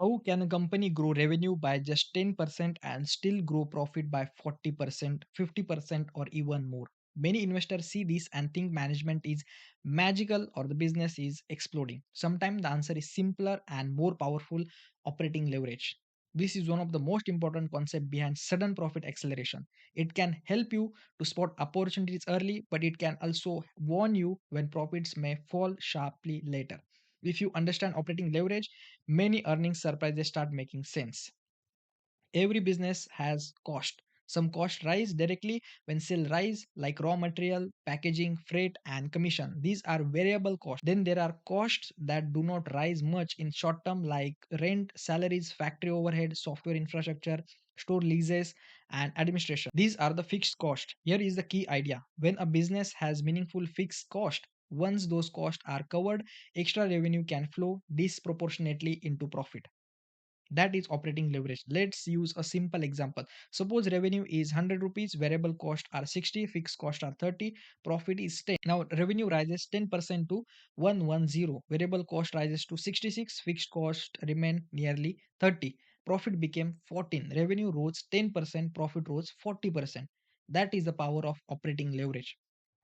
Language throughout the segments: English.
How can a company grow revenue by just 10% and still grow profit by 40%, 50%, or even more? Many investors see this and think management is magical or the business is exploding. Sometimes the answer is simpler and more powerful: operating leverage. This is one of the most important concepts behind sudden profit acceleration. It can help you to spot opportunities early, but it can also warn you when profits may fall sharply later. If you understand operating leverage, many earnings surprises start making sense. Every business has cost. Some costs rise directly when sales rise, like raw material, packaging, freight, and commission. These are variable costs. Then there are costs that do not rise much in short term, like rent, salaries, factory overhead, software infrastructure, store leases, and administration. These are the fixed costs. Here is the key idea: when a business has meaningful fixed cost, once those costs are covered, extra revenue can flow disproportionately into profit. That is operating leverage. Let's use a simple example. Suppose revenue is 100 rupees, variable costs are 60, fixed costs are 30, profit is 10. Now revenue rises 10% to 110, variable cost rises to 66, fixed cost remain nearly 30, profit became 14. Revenue rose 10%, profit rose 40%. That is the power of operating leverage.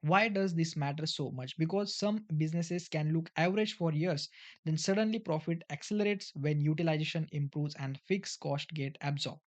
Why does this matter so much? Because some businesses can look average for years, then suddenly profit accelerates when utilization improves and fixed costs get absorbed.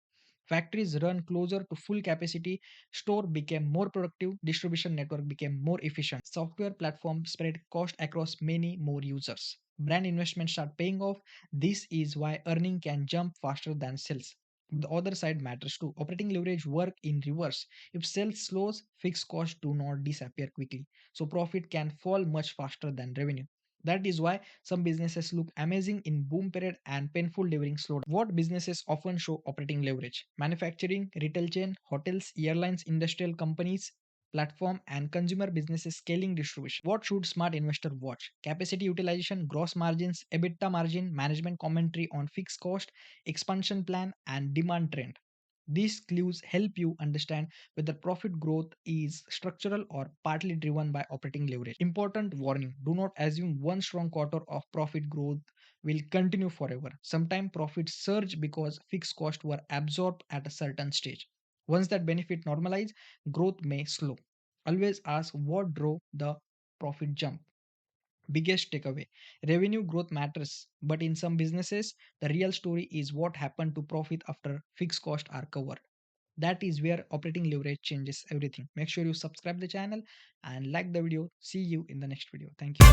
Factories run closer to full capacity, store became more productive, distribution network became more efficient, software platform spread cost across many more users. Brand investments start paying off. This is why earning can jump faster than sales. The other side matters too. Operating leverage work in reverse. If sales slows, fixed costs do not disappear quickly. So profit can fall much faster than revenue. That is why some businesses look amazing in boom period and painful during slowdown. What businesses often show operating leverage? Manufacturing, retail chain, hotels, airlines, industrial companies, platform and consumer businesses scaling distribution. What should smart investor watch? Capacity utilization, gross margins, EBITDA margin, management commentary on fixed cost, expansion plan and demand trend. These clues help you understand whether profit growth is structural or partly driven by operating leverage. Important warning: do not assume one strong quarter of profit growth will continue forever. Sometimes profits surge because fixed costs were absorbed at a certain stage. Once that benefit normalize, growth may slow. Always ask what drove the profit jump. Biggest takeaway: revenue growth matters, but in some businesses, the real story is what happened to profit after fixed costs are covered. That is where operating leverage changes everything. Make sure you subscribe the channel and like the video. See you in the next video. Thank you.